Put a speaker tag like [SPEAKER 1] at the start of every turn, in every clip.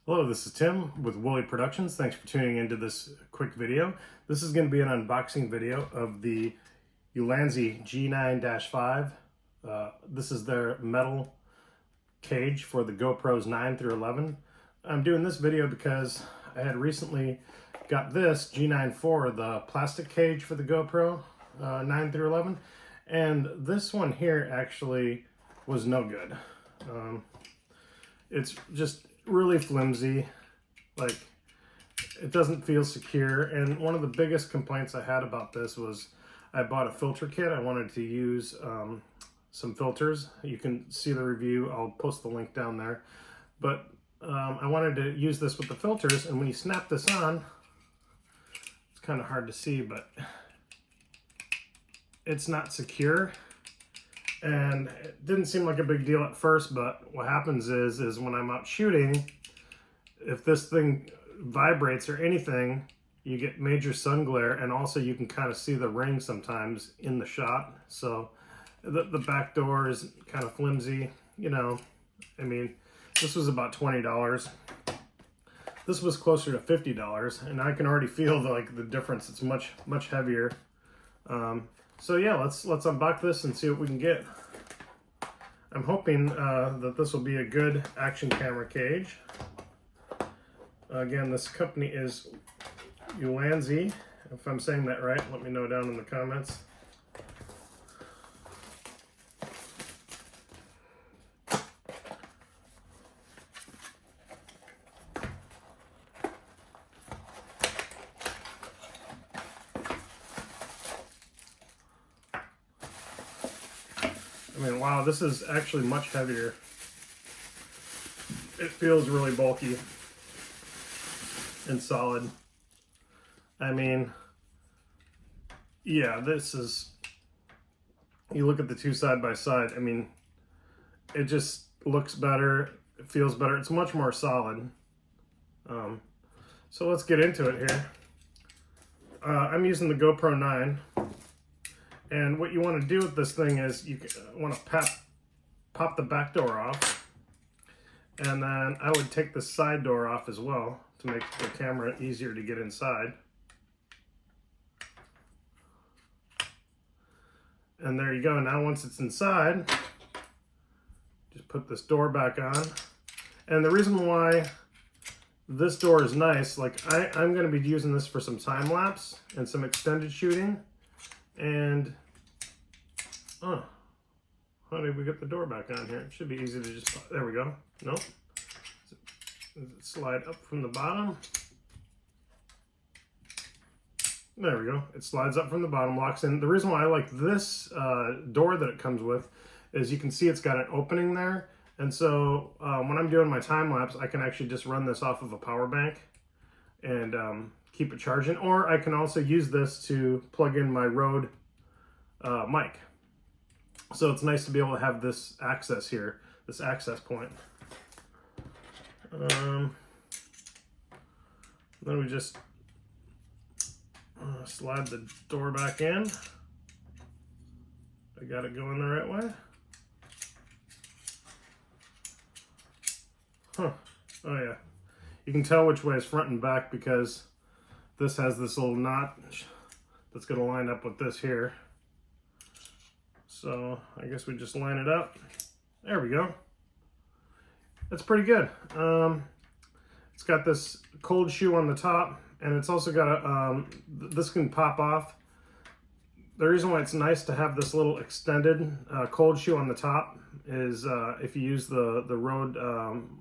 [SPEAKER 1] Hello, this is Tim with Wuolle Productions. Thanks for tuning into this quick video. This is going to be an unboxing video of the Ulanzi G9-5. This is their metal cage for the GoPros 9 through 11. I'm doing this video because I had recently got this G9-4, the plastic cage for the GoPro 9 through 11, and this one here actually was no good. It's just really flimsy, like it doesn't feel secure. And one of the biggest complaints I had about this was I bought a filter kit. I wanted to use some filters. You can see the review, I'll post the link down there, but I wanted to use this with the filters, and when you snap this on, it's kind of hard to see, but it's not secure. And it didn't seem like a big deal at first, but what happens is when I'm out shooting, if this thing vibrates or anything, you get major sun glare, and also you can kind of see the ring sometimes in the shot. So the back door is kind of flimsy, you know. I mean, this was about $20. This was closer to $50, and I can already feel the difference. It's much heavier. So yeah, let's unbox this and see what we can get. I'm hoping that this will be a good action camera cage. Again, this company is Ulanzi. If I'm saying that right, let me know down in the comments. I mean, wow, this is actually much heavier. It feels really bulky and solid. I mean, yeah, this is, you look at the two side by side, I mean, it just looks better, it feels better, it's much more solid. So let's get into it here. I'm using the GoPro 9. And what you want to do with this thing is you want to pop the back door off, and then I would take the side door off as well to make the camera easier to get inside. And there you go. Now once it's inside, just put this door back on. And the reason why this door is nice, like I'm going to be using this for some time lapse and some extended shooting. And oh, how did we get the door back on here? It should be easy to just, there we go. Nope. Does it slide up from the bottom? There we go. It slides up from the bottom, locks in. The reason why I like this door that it comes with is you can see it's got an opening there. And so when I'm doing my time lapse, I can actually just run this off of a power bank and keep it charging. Or I can also use this to plug in my Rode mic. So it's nice to be able to have this access here, this access point. Then we just slide the door back in. I got it going the right way. Huh. Oh yeah. You can tell which way is front and back because this has this little knot that's going to line up with this here. So I guess we just line it up. There we go. That's pretty good. It's got this cold shoe on the top, and it's also got a, this can pop off. The reason why it's nice to have this little extended cold shoe on the top is if you use the Rode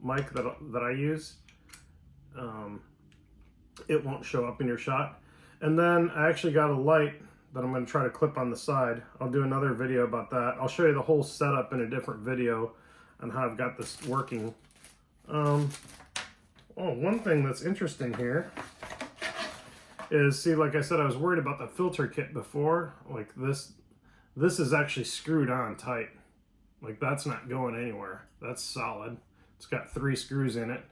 [SPEAKER 1] mic that I use, it won't show up in your shot. And then I actually got a light that I'm going to try to clip on the side. I'll do another video about that. I'll show you the whole setup in a different video on how I've got this working. Oh, one thing that's interesting here is, see, like I said, I was worried about the filter kit before. Like this is actually screwed on tight. Like that's not going anywhere. That's solid. It's got 3 screws in it.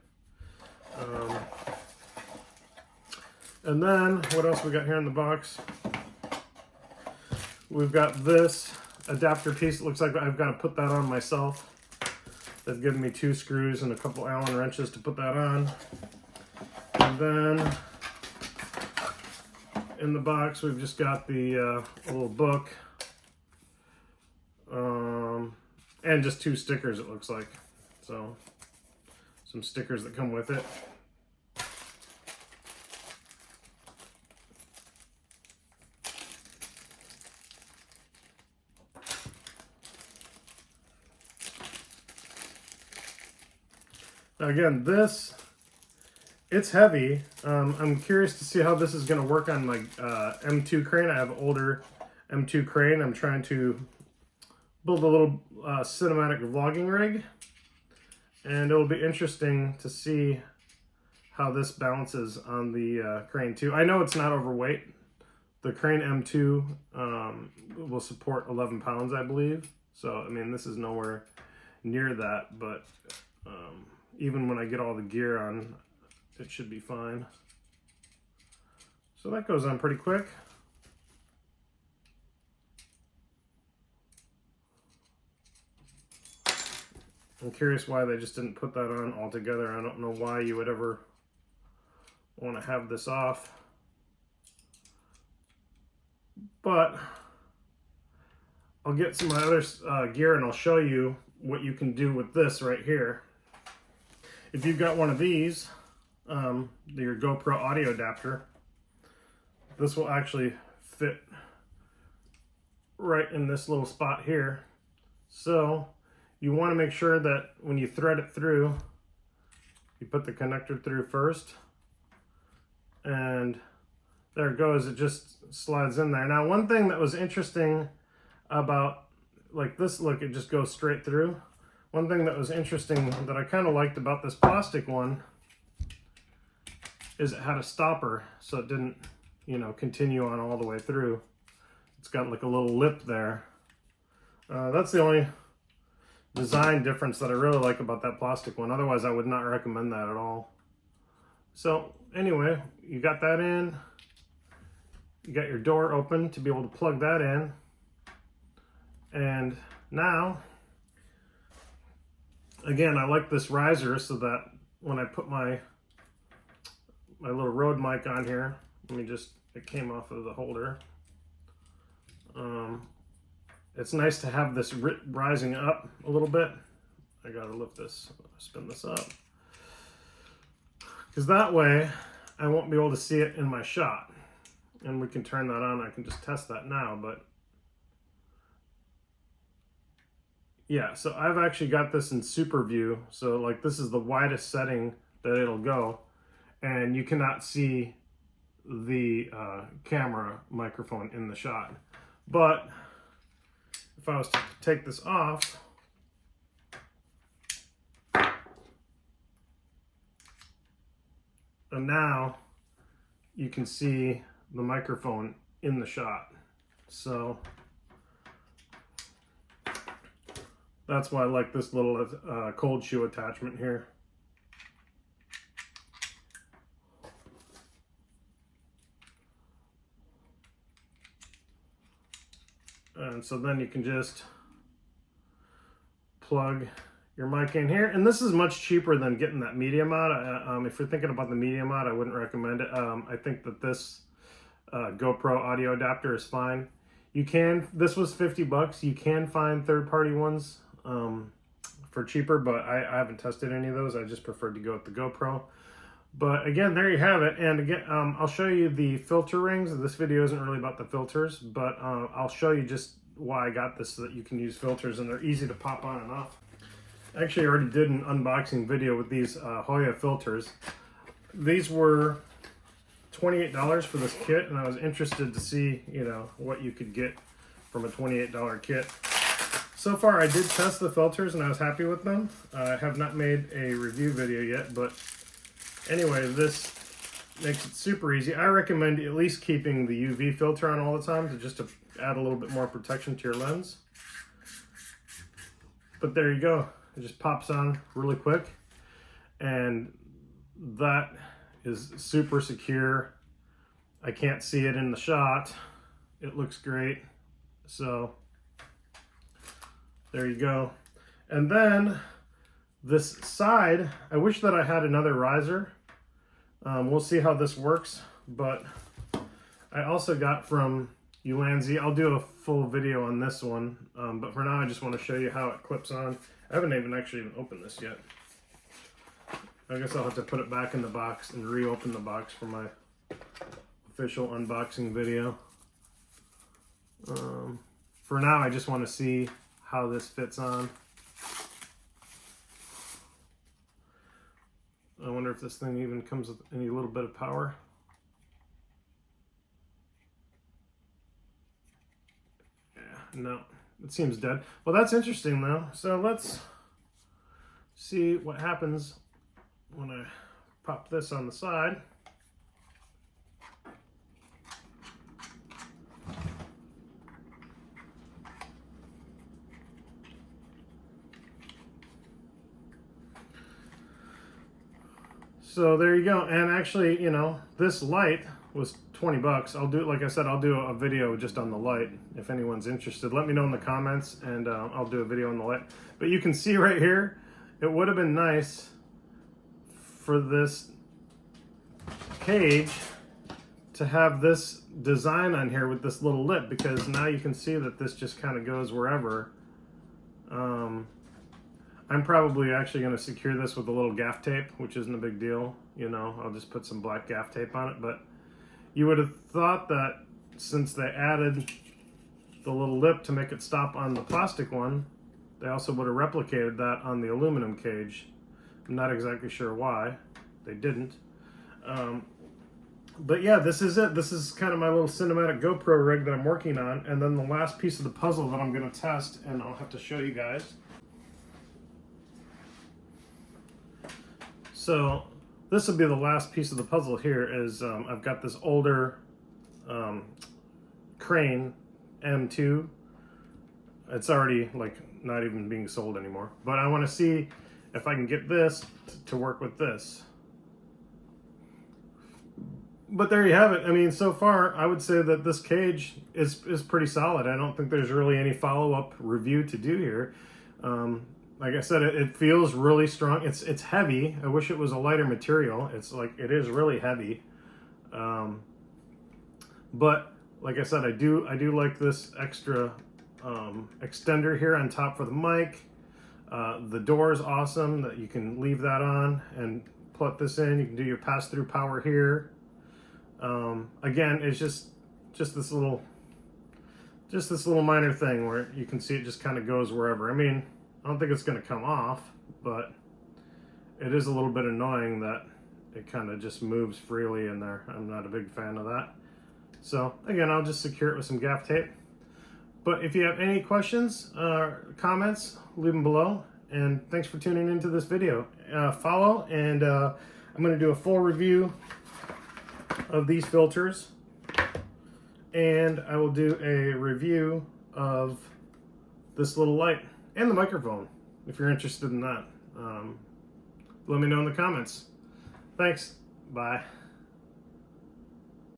[SPEAKER 1] And then what else we got here in the box? We've got this adapter piece. It looks like I've got to put that on myself. They've given me 2 screws and a couple Allen wrenches to put that on. And then in the box, we've just got the little book. And just 2 stickers, it looks like. So, some stickers that come with it. Now again, it's heavy. I'm curious to see how this is going to work on my M2 crane. I have an older M2 crane. I'm trying to build a little cinematic vlogging rig, and it'll be interesting to see how this balances on the crane too. I know it's not overweight. The crane M2 will support 11 pounds, I believe. So, I mean, this is nowhere near that, but even when I get all the gear on, it should be fine. So that goes on pretty quick. I'm curious why they just didn't put that on altogether. I don't know why you would ever want to have this off. But I'll get some of my other gear and I'll show you what you can do with this right here. If you've got one of these, your GoPro audio adapter, this will actually fit right in this little spot here. So you want to make sure that when you thread it through, you put the connector through first, and there it goes. It just slides in there. Now, one thing that was interesting about like this, look, it just goes straight through. One thing that was interesting that I kind of liked about this plastic one is it had a stopper, so it didn't, you know, continue on all the way through. It's got like a little lip there. That's the only design difference that I really like about that plastic one. Otherwise, I would not recommend that at all. So anyway, you got that in. You got your door open to be able to plug that in. And now, again, I like this riser so that when I put my little Rode mic on here, it came off of the holder. It's nice to have this rising up a little bit. I gotta lift this, spin this up. Because that way, I won't be able to see it in my shot. And we can turn that on. I can just test that now, but yeah, so I've actually got this in super view. So like this is the widest setting that it'll go. And you cannot see the camera microphone in the shot. But if I was to take this off, and now you can see the microphone in the shot. So that's why I like this little cold shoe attachment here. And so then you can just plug your mic in here. And this is much cheaper than getting that media mod. If you're thinking about the media mod, I wouldn't recommend it. I think that this GoPro audio adapter is fine. This was $50. You can find third-party ones for cheaper, but I haven't tested any of those. I just preferred to go with the GoPro. But again, there you have it. And again, I'll show you the filter rings. This video isn't really about the filters, but I'll show you just why I got this so that you can use filters, and they're easy to pop on and off. Actually, I already did an unboxing video with these Hoya filters. These were $28 for this kit, and I was interested to see, you know, what you could get from a $28 kit. So far, I did test the filters, and I was happy with them. I have not made a review video yet, but anyway, this makes it super easy. I recommend at least keeping the UV filter on all the time to add a little bit more protection to your lens. But there you go. It just pops on really quick, and that is super secure. I can't see it in the shot. It looks great. So there you go. And then This side, I wish that I had another riser. We'll see how this works, but I also got from Ulanzi. I'll do a full video on this one, but for now I just want to show you how it clips on. I haven't even opened this yet. I guess I'll have to put it back in the box and reopen the box for my official unboxing video. For now I just want to see how this fits on. I wonder if this thing even comes with any little bit of power. No, it seems dead. Well, that's interesting though. So let's see what happens when I pop this on the side. So there you go. And actually, you know, this light was 20 bucks. I'll do, like I said, I'll do a video just on the light. If anyone's interested, let me know in the comments and I'll do a video on the light. But you can see right here, it would have been nice for this cage to have this design on here with this little lip, because now you can see that this just kind of goes wherever. I'm probably actually going to secure this with a little gaff tape, which isn't a big deal. You know, I'll just put some black gaff tape on it. But you would have thought that since they added the little lip to make it stop on the plastic one, they also would have replicated that on the aluminum cage. I'm not exactly sure why they didn't. But yeah, this is it. This is kind of my little cinematic GoPro rig that I'm working on. And then the last piece of the puzzle that I'm going to test, and I'll have to show you guys. So this will be the last piece of the puzzle here. Is I've got this older crane M2. It's already like not even being sold anymore, but I want to see if I can get this to work with this. But there you have it. I mean, so far I would say that this cage is pretty solid. I don't think there's really any follow-up review to do here. Like I said, it feels really strong. It's heavy. I wish it was a lighter material. It's like, it is really heavy. But like I said, I do like this extra extender here on top for the mic. The door is awesome that you can leave that on and plug this in. You can do your pass-through power here. Again, it's just this little minor thing where you can see it just kind of goes wherever. I mean, I don't think it's going to come off, but it is a little bit annoying that it kind of just moves freely in there. I'm not a big fan of that. So again, I'll just secure it with some gaff tape. But if you have any questions or comments, leave them below. And thanks for tuning into this video. Follow, and I'm going to do a full review of these filters. And I will do a review of this little light and the microphone, if you're interested in that. Let me know in the comments. Thanks. Bye.